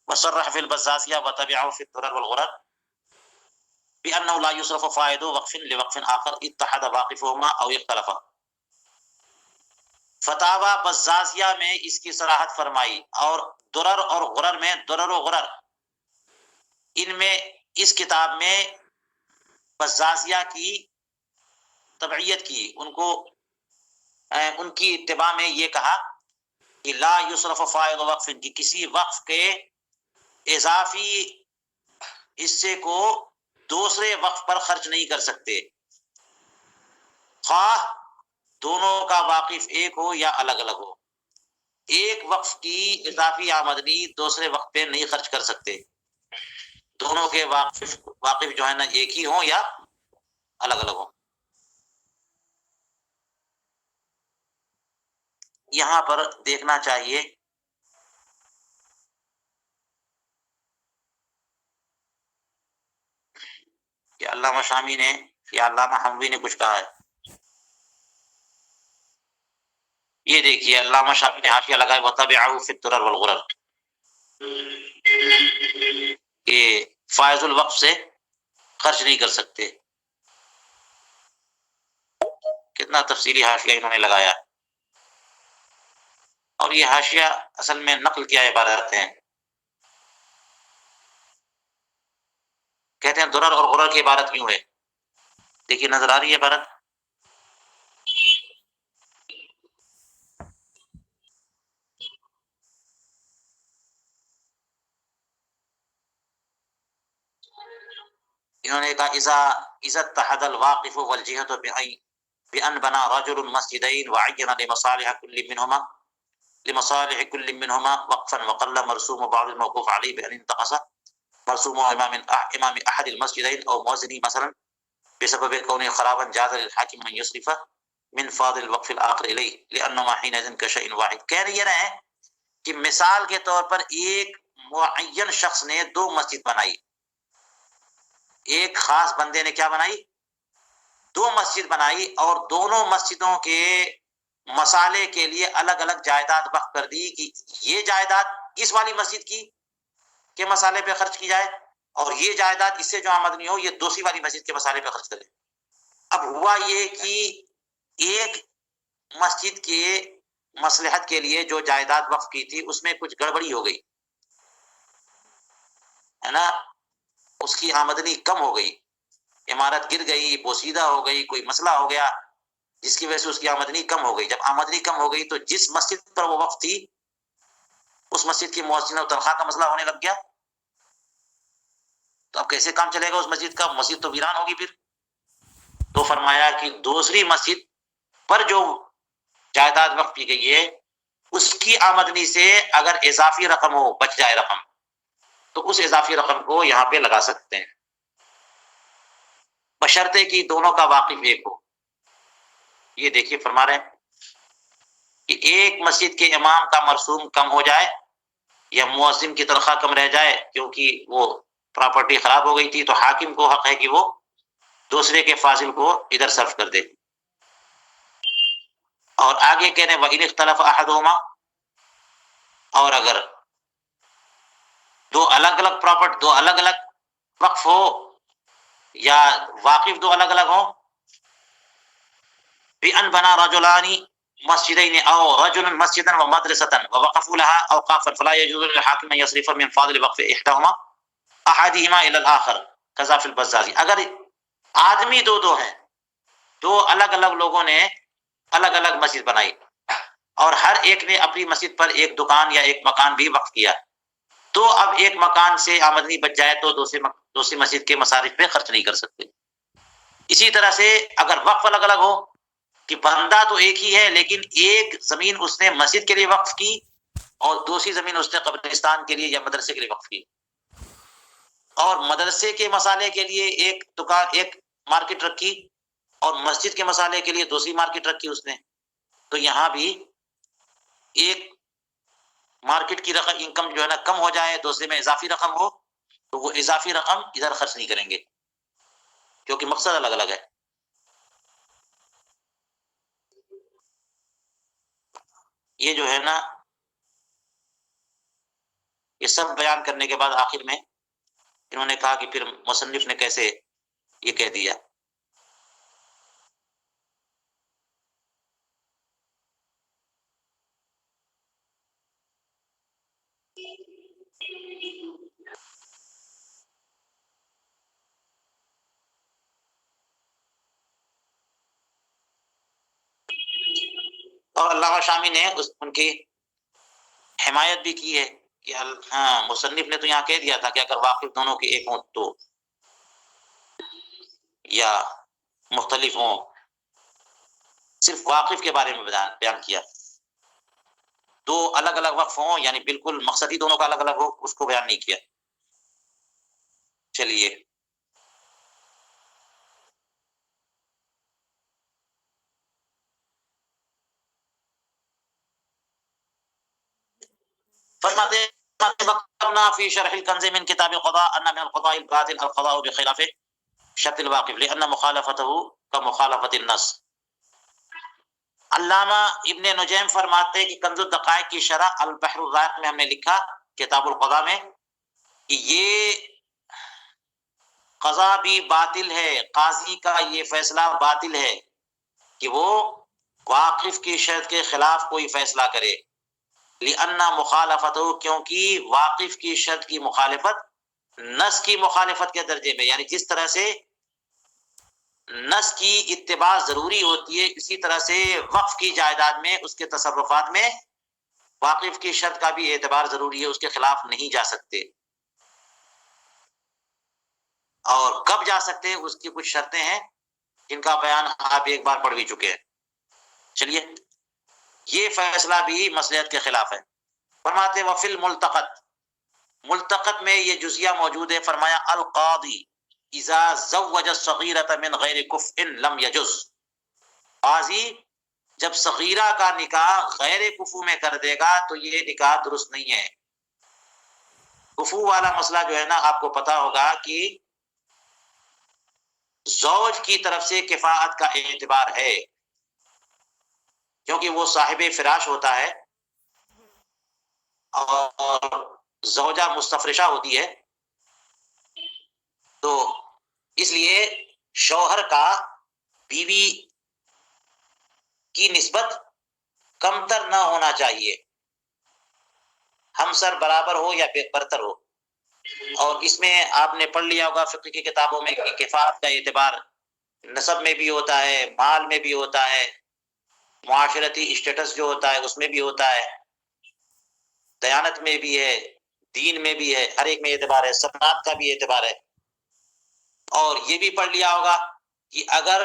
وصرح فی البزازیہ وتبعہ فی الدرر والغرر بأنه لا يصرف فائد وقف لوقف آخر اتحد واقفهما او اختلفا. فتاوی بزازیہ میں اس کی صراحت فرمائی، اور درر اور غرر میں، درر و غرر ان میں، اس کتاب میں بزازیہ کی تبعیت کی، ان کو ان کی اتباع میں یہ کہا کہ لا یصرف فائد وقف، کی کسی وقف کے اضافی حصے کو دوسرے وقف پر خرچ نہیں کر سکتے، خواہ دونوں کا واقف ایک ہو یا الگ الگ ہو. ایک وقف کی اضافی آمدنی دوسرے وقف پہ نہیں خرچ کر سکتے، دونوں کے واقف جو ہے نا ایک ہی ہوں یا الگ الگ ہوں. یہاں پر دیکھنا چاہیے کہ علامہ شامی نے یا علامہ حموی نے کچھ کہا ہے. یہ دیکھیے علامہ شافعی نے حاشیہ لگایا وتبعه فی الدرر والغرر، کہ فائز الوقف سے خرچ نہیں کر سکتے. کتنا تفصیلی حاشیہ انہوں نے لگایا. اور یہ حاشیہ اصل میں نقل کیا عبارت ہیں. کہتے ہیں درر اور غرر کی عبارت کیوں ہے؟ دیکھیے نظر آ رہی ہے عبارت. انہوں نے کہا اذا اتحد الواقف والجهة بأن بنى رجل مسجدين وعين لمصالح كل منهما وقفا وقل مرسوم بعض الموقوف عليه بأن انتقص مرسوم امام احد المسجدين او مؤذن مثلا بسبب كونه خرابا جاز للحاكم ان يصرف من فاضل الوقف الاخر اليه لانما حينئذ كشيء واحد. کہہ رہی ہے کہ مثال کے طور پر ایک معین شخص نے دو مسجد بنائی، ایک خاص بندے نے کیا بنائی؟ دو مسجد بنائی، اور دونوں مسجدوں کے مسالے کے لیے الگ الگ جائیداد وقف کر دی کہ یہ جائیداد اس والی مسجد کی کے مسالے پہ خرچ کی جائے، اور یہ جائیداد اس سے جو آمدنی ہو یہ دوسری والی مسجد کے مسالے پہ خرچ کرے. اب ہوا یہ کہ ایک مسجد کے مصلحت کے لیے جو جائیداد وقف کی تھی اس میں کچھ گڑبڑی ہو گئی ہے نا، اس کی آمدنی کم ہو گئی، عمارت گر گئی، بوسیدہ ہو گئی، کوئی مسئلہ ہو گیا جس کی وجہ سے اس کی آمدنی کم ہو گئی. جب آمدنی کم ہو گئی تو جس مسجد پر وہ وقف تھی اس مسجد کی مؤذن اور تنخواہ کا مسئلہ ہونے لگ گیا. تو اب کیسے کام چلے گا اس مسجد کا؟ مسجد تو ویران ہوگی پھر. تو فرمایا کہ دوسری مسجد پر جو جائیداد وقف کی گئی ہے اس کی آمدنی سے اگر اضافی رقم ہو، بچ جائے رقم، تو اس اضافی رقم کو یہاں پہ لگا سکتے ہیں، بشرطے کہ دونوں کا واقف ایک ہو. یہ دیکھیے فرما رہے ہیں کہ ایک مسجد کے امام کا مرسوم کم ہو جائے یا مؤذن کی تنخواہ کم رہ جائے کیونکہ وہ پراپرٹی خراب ہو گئی تھی، تو حاکم کو حق ہے کہ وہ دوسرے کے فاضل کو ادھر صرف کر دے. اور آگے کہنے وَإِنِ اخْتَلَفَ أَحَدُهُمَا، اور اگر دو الگ الگ پراپرٹ، دو الگ الگ وقف ہو یا واقف دو الگ الگ ہوں، بِأَنْ بَنَى رَجُلَانِ مسجدين او رجل مسجدا ومدرسة ووقفوا لها اوقافا فلا يجوز للحاكم ان يصرف من فاضل وقف احدهما الى الاخر كذا في البزازي. اگر آدمی دو ہیں، دو الگ الگ لوگوں نے الگ الگ مسجد بنائی اور ہر ایک نے اپنی مسجد پر ایک دکان یا ایک مکان بھی وقف کیا، تو اب ایک مکان سے آمدنی بچ جائے تو دوسری مسجد کے مصارف پہ خرچ نہیں کر سکتے. اسی طرح سے اگر وقف الگ الگ ہو کہ بندہ تو ایک ہی ہے لیکن ایک زمین اس نے مسجد کے لیے وقف کی اور دوسری زمین اس نے قبرستان کے لیے یا مدرسے کے لیے وقف کی، اور مدرسے کے مسالے کے لیے ایک دکان، ایک مارکیٹ رکھی، اور مسجد کے مسالے کے لیے دوسری مارکیٹ رکھی اس نے. تو یہاں بھی ایک مارکیٹ کی رقم انکم جو ہے نا کم ہو جائے، دوسرے میں اضافی رقم ہو، تو وہ اضافی رقم ادھر خرچ نہیں کریں گے کیونکہ مقصد الگ الگ ہے. یہ جو ہے نا یہ سب بیان کرنے کے بعد آخر میں انہوں نے کہا کہ پھر مصنف نے کیسے یہ کہہ دیا. اور علامہ شامی نے ان کی حمایت بھی کی ہے کہ ہاں مصنف نے تو یہاں کہہ دیا تھا کہ اگر واقف دونوں کے ایک ہوں تو، یا مختلف ہوں، صرف واقف کے بارے میں بیان کیا. دو الگ الگ وقف ہوں یعنی بالکل مقصد ہی دونوں کا الگ الگ ہو، اس کو بیان نہیں کیا. چلیے فرماتے وقفنا في شرح الكنز من كتاب القضاء ان من القضاء الباطل القضاء بخلاف شرط الواقف لان مخالفته كمخالفة النص. علامہ ابن نجیم فرماتے ہیں کہ کنز الدقائق کی شرح البحر الرائق میں ہم نے لکھا کتاب القضاء میں کہ یہ قضا بھی باطل ہے، قاضی کا یہ فیصلہ باطل ہے کہ وہ واقف کی شرط کے خلاف کوئی فیصلہ کرے، لأن مخالفتہ، کیونکہ واقف کی شرط کی مخالفت نص کی مخالفت کے درجے میں، یعنی جس طرح سے نص کی اتباع ضروری ہوتی ہے اسی طرح سے وقف کی جائیداد میں اس کے تصرفات میں واقف کی شرط کا بھی اعتبار ضروری ہے، اس کے خلاف نہیں جا سکتے۔ اور کب جا سکتے ہیں اس کی کچھ شرطیں ہیں جن کا بیان آپ ایک بار پڑھ بھی چکے ہیں۔ چلیے، یہ فیصلہ بھی مصلحت کے خلاف ہے۔ فرماتے وفی الملتقط، ملتقط میں یہ جزیہ موجود ہے، فرمایا القاضی اذا زوج الصغیرة من غیر کفء لم یجز، قاضی جب صغیرہ کا نکاح غیر کفو میں کر دے گا تو یہ نکاح درست نہیں ہے۔ کفو والا مسئلہ جو ہے نا، آپ کو پتا ہوگا کہ زوج کی طرف سے کفاءت کا اعتبار ہے، کیونکہ وہ صاحب فراش ہوتا ہے اور زوجہ مستفرشہ ہوتی ہے، تو اس لیے شوہر کا بیوی کی نسبت کمتر نہ ہونا چاہیے، ہمسر برابر ہو یا برتر ہو۔ اور اس میں آپ نے پڑھ لیا ہوگا فقہ کی کتابوں میں کہ کفاءت کا اعتبار نسب میں بھی ہوتا ہے، مال میں بھی ہوتا ہے، معاشرتی اسٹیٹس جو ہوتا ہے اس میں بھی ہوتا ہے، دیانت میں بھی ہے، دین میں بھی ہے، ہر ایک میں اعتبار ہے، سماعت کا بھی اعتبار ہے۔ اور یہ بھی پڑھ لیا ہوگا کہ اگر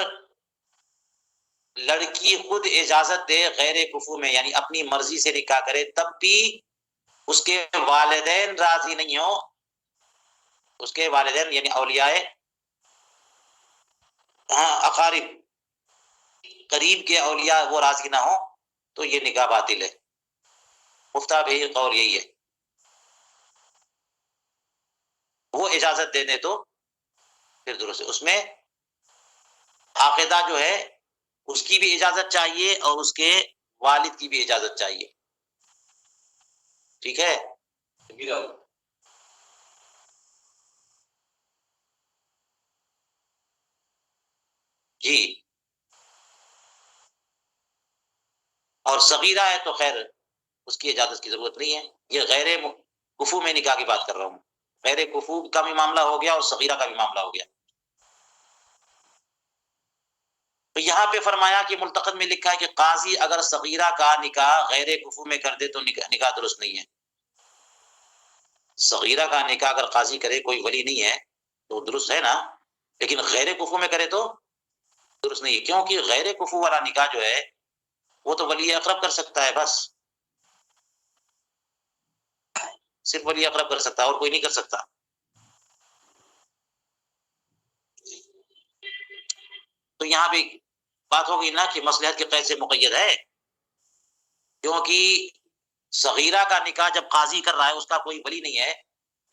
لڑکی خود اجازت دے غیر کفو میں، یعنی اپنی مرضی سے نکاح کرے، تب بھی اس کے والدین راضی نہیں ہو، اس کے والدین یعنی اولیاء اقارب، قریب کے اولیاء وہ راضی نہ ہو تو یہ نکاح باطل ہے۔ مفتہ بھی قول یہی ہے، وہ اجازت دے دے تو پھر درست ہے۔ اس میں عاقدہ جو ہے اس کی بھی اجازت چاہیے اور اس کے والد کی بھی اجازت چاہیے، ٹھیک ہے؟ جی، اور صغیرہ ہے تو خیر اس کی اجازت کی ضرورت نہیں ہے۔ یہ غیر کفو میں نکاح کی بات کر رہا ہوں، غیر کفو کا بھی معاملہ ہو گیا اور صغیرہ کا بھی معاملہ ہو گیا۔ تو یہاں پہ فرمایا کہ ملتقط میں لکھا ہے کہ قاضی اگر صغیرہ کا نکاح غیر کفو میں کر دے تو نکاح درست نہیں ہے۔ صغیرہ کا نکاح اگر قاضی کرے، کوئی ولی نہیں ہے تو درست ہے نا، لیکن غیر کفو میں کرے تو درست نہیں ہے، کیونکہ غیر کفو والا نکاح جو ہے وہ تو ولی اقرب کر سکتا ہے، بس صرف ولی اقرب کر سکتا ہے اور کوئی نہیں کر سکتا۔ تو یہاں بھی بات ہوگی نا کہ مصلحت کے قید سے مقید ہے، کیونکہ صغیرہ کا نکاح جب قاضی کر رہا ہے، اس کا کوئی ولی نہیں ہے،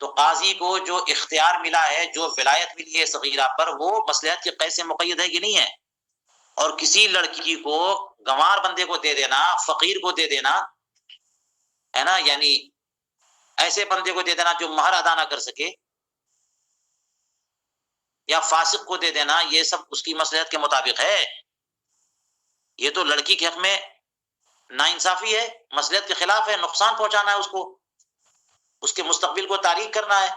تو قاضی کو جو اختیار ملا ہے، جو ولایت ملی ہے صغیرہ پر، وہ مصلحت کے قید سے مقید ہے کہ نہیں ہے؟ اور کسی لڑکی کو گنوار بندے کو دے دینا، فقیر کو دے دینا ہے نا، یعنی ایسے بندے کو دے دینا جو مہر ادا نہ کر سکے، یا فاسق کو دے دینا، یہ سب اس کی مصلحت کے مطابق ہے۔ یہ تو لڑکی کے حق میں ناانصافی ہے، مصلحت کے خلاف ہے، نقصان پہنچانا ہے اس کو، اس کے مستقبل کو تاریک کرنا ہے۔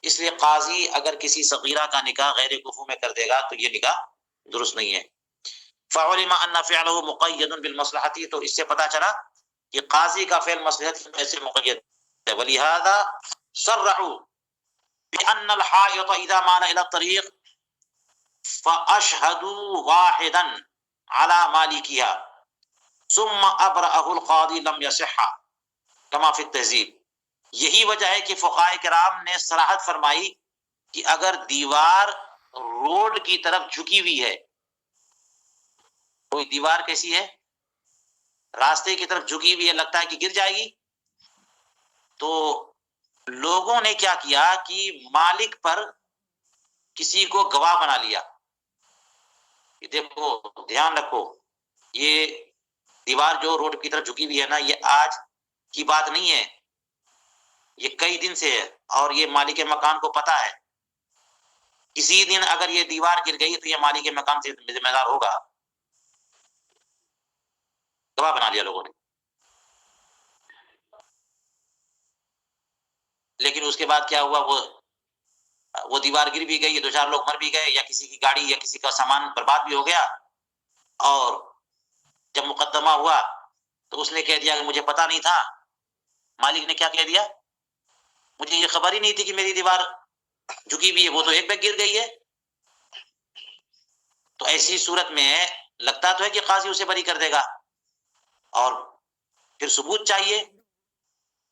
اس لیے قاضی اگر کسی صغیرہ کا نکاح غیر کفو میں کر دے گا تو یہ نکاح درست نہیں ہے۔ فعلم ان فعله مقید بالمصلحۃ، تو اس سے پتہ چلا کہ قاضی کا فعل مصلحت سے مقید ہے۔ ولہذا صرحوا بان الحائط اذا مال الى الطريق فاشهدوا واحدا على مالكها ثم ابرأه القاضي لم يصح كما في التهذيب۔ یہی وجہ ہے کہ فقہاء کرام نے صراحت فرمائی کہ اگر دیوار روڈ کی طرف جھکی ہوئی ہے، کوئی دیوار کیسی ہے، راستے کی طرف جھکی ہوئی ہے، لگتا ہے کہ گر جائے گی، تو لوگوں نے کیا کیا کہ مالک پر کسی کو گواہ بنا لیا کہ دیکھو، دھیان رکھو، یہ دیوار جو روڈ کی طرف جھکی ہوئی ہے نا، یہ آج کی بات نہیں ہے، یہ کئی دن سے ہے، اور یہ مالک مکان کو پتا ہے. کسی دن اگر یہ دیوار گر گئی تو یہ مالک مکان سے ذمہ دار ہوگا. گواہ بنا لیا لوگوں نے. لیکن اس کے بعد کیا ہوا، وہ دیوار گر بھی گئی، دو چار لوگ مر بھی گئے، یا کسی کی گاڑی یا کسی کا سامان برباد بھی ہو گیا. اور جب مقدمہ ہوا تو اس نے کہہ دیا کہ مجھے پتا نہیں تھا. مالک نے کیا کہہ دیا، مجھے یہ خبر ہی نہیں تھی کہ میری دیوار جھکی بھی ہے، وہ تو ایک بیگ گر گئی ہے. تو ایسی صورت میں لگتا تو ہے کہ قاضی اسے بری کر دے گا، اور پھر ثبوت چاہیے.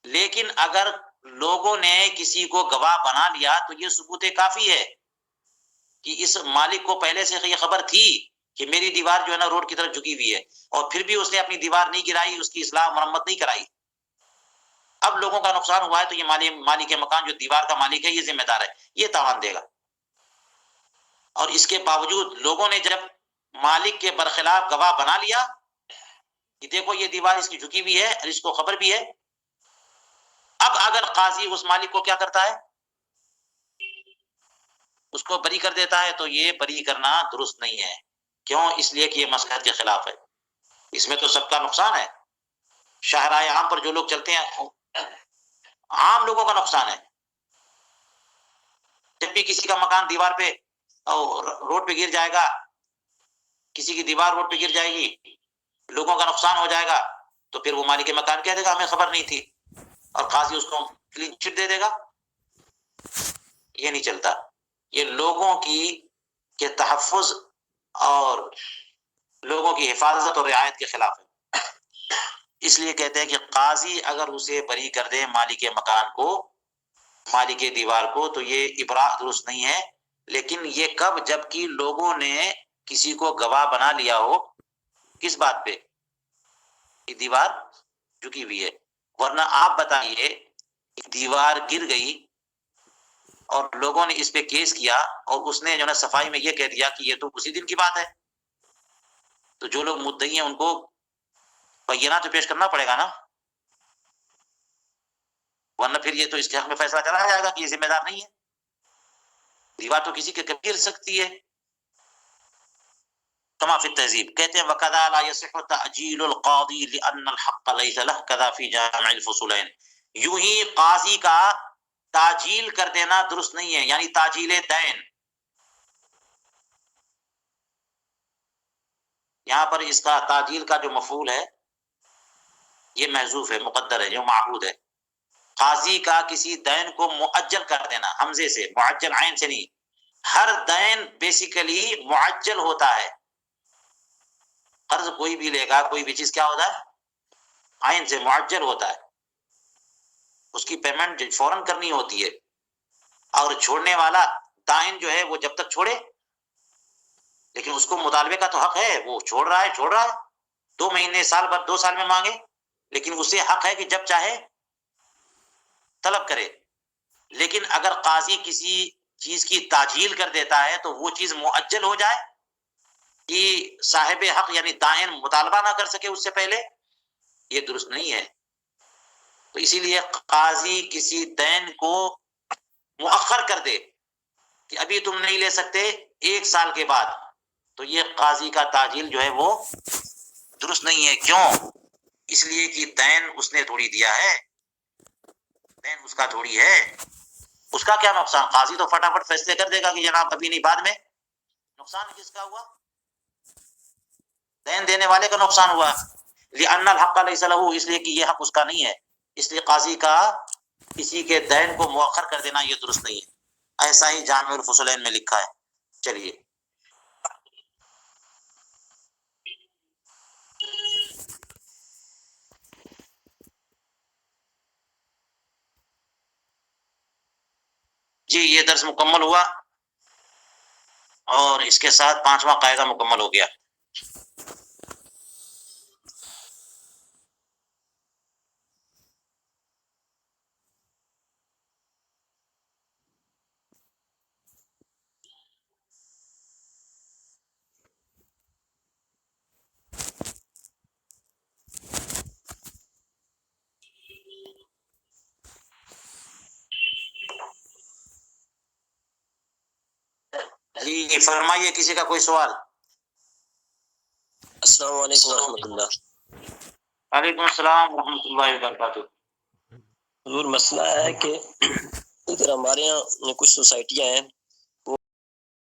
لیکن اگر لوگوں نے کسی کو گواہ بنا لیا تو یہ ثبوت کافی ہے کہ اس مالک کو پہلے سے یہ خبر تھی کہ میری دیوار جو ہے نا روڈ کی طرف جھکی ہوئی ہے، اور پھر بھی اس نے اپنی دیوار نہیں گرائی، اس کی اصلاح مرمت نہیں کرائی. اب لوگوں کا نقصان ہوا ہے تو یہ مالک مکان جو دیوار کا مالک ہے یہ ذمہ دار ہے، یہ تاوان دے گا. اور اس کے باوجود لوگوں نے جب مالک کے برخلاف گواہ بنا لیا کہ دیکھو یہ دیوار اس کی جھکی ہوئی ہے اور اس کو خبر بھی ہے، اب اگر قاضی اس مالک کو کیا کرتا ہے، اس کو بری کر دیتا ہے، تو یہ بری کرنا درست نہیں ہے. کیوں؟ اس لیے کہ یہ مصلحت کے خلاف ہے، اس میں تو سب کا نقصان ہے. شاہراہ عام پر جو لوگ چلتے ہیں عام لوگوں کا نقصان ہے. جب بھی کسی کا مکان دیوار پہ اور روڈ پہ گر جائے گا، کسی کی دیوار روڈ پہ گر جائے گی، لوگوں کا نقصان ہو جائے گا، تو پھر وہ مالک مکان کہہ دے گا ہمیں خبر نہیں تھی، اور قاضی اس کو کلین چٹ دے دے گا. یہ نہیں چلتا. یہ لوگوں کے تحفظ اور لوگوں کی حفاظت اور رعایت کے خلاف ہے. اس لیے کہتے ہیں کہ قاضی اگر اسے بری کر دے مالک مکان کو، مالک دیوار کو، تو یہ ابراء درست نہیں ہے. لیکن یہ کب؟ جب کہ لوگوں نے کسی کو گواہ بنا لیا ہو. کس بات پہ؟ کہ دیوار جھکی ہوئی ہے. ورنہ آپ بتائیے دیوار گر گئی اور لوگوں نے اس پہ کیس کیا، اور اس نے جو ہے صفائی میں یہ کہہ دیا کہ یہ تو اسی دن کی بات ہے، تو جو لوگ مدعی ہیں ان کو بینہ تو پیش کرنا پڑے گا نا. ورنہ پھر یہ تو اس کے حق میں فیصلہ چلا جائے گا کہ یہ ذمہ دار نہیں ہے. دیوار تو کسی کے کبھی گر سکتی ہے. کما فی التہذیب کہتے ہیں وَكَذَا لَا يَصِحُ تَعْجِيلُ الْقَاضِي لِأَنَّ الْحَقَّ لَيْسَ لَهُ كَذَا فِي جَامِعِ الْفُصُولَيْنِ. یوں ہی قاضی کا تعجیل کر دینا درست نہیں ہے، یعنی تعجیل دین. یہاں پر اس کا تعجیل کا جو مفعول ہے یہ محذوف ہے، مقدر ہے، جو معہود ہے. قاضی کا کسی دین کو معجل کر دینا، حمزے سے، معجل عین سے نہیں. ہر دین بیسیکلی معجل ہوتا ہے. قرض کوئی بھی لے گا، کوئی بھی چیز کیا ہوتا ہے؟ عین سے معجل ہوتا ہے. اس کی پیمنٹ فوراً کرنی ہوتی ہے. اور چھوڑنے والا دائن جو ہے وہ جب تک چھوڑے، لیکن اس کو مطالبے کا تو حق ہے، وہ چھوڑ رہا ہے 2 مہینے، سال بھر، 2 سال میں مانگے، لیکن اسے حق ہے کہ جب چاہے طلب کرے. لیکن اگر قاضی کسی چیز کی تعجیل کر دیتا ہے تو وہ چیز معجل ہو جائے کہ صاحب حق یعنی دائن مطالبہ نہ کر سکے اس سے پہلے، یہ درست نہیں ہے. تو اسی لیے قاضی کسی دین کو مؤخر کر دے کہ ابھی تم نہیں لے سکتے، 1 سال کے بعد، تو یہ قاضی کا تعجیل جو ہے وہ درست نہیں ہے. کیوں؟ اس لیے کہ دین اس نے تھوڑی دیا ہے، دین اس کا تھوڑی ہے. اس کا کیا نقصان؟ قاضی تو فٹافٹ فیصلے کر دے گا کہ جناب ابھی نہیں، بعد میں. نقصان کس کا ہوا؟ دین دینے والے کا نقصان ہوا. لِأَنَّ الْحَقَّ لَيْسَ لَهُ، اس لیے کہ یہ حق اس کا نہیں ہے. اس لیے قاضی کا کسی کے دین کو مؤخر کر دینا یہ درست نہیں ہے. ایسا ہی جامع الفصولین میں لکھا ہے. چلیے جی، یہ درس مکمل ہوا اور اس کے ساتھ 5واں قاعدہ مکمل ہو گیا. جی فرمائیے، کسی کا کوئی سوال؟ السلام علیکم ورحمۃ اللہ۔ وعلیکم السلام ورحمۃ اللہ وبرکاتہ۔ حضور مسئلہ ہے کہ ادھر ہمارے یہاں کچھ سوسائٹیاں ہیں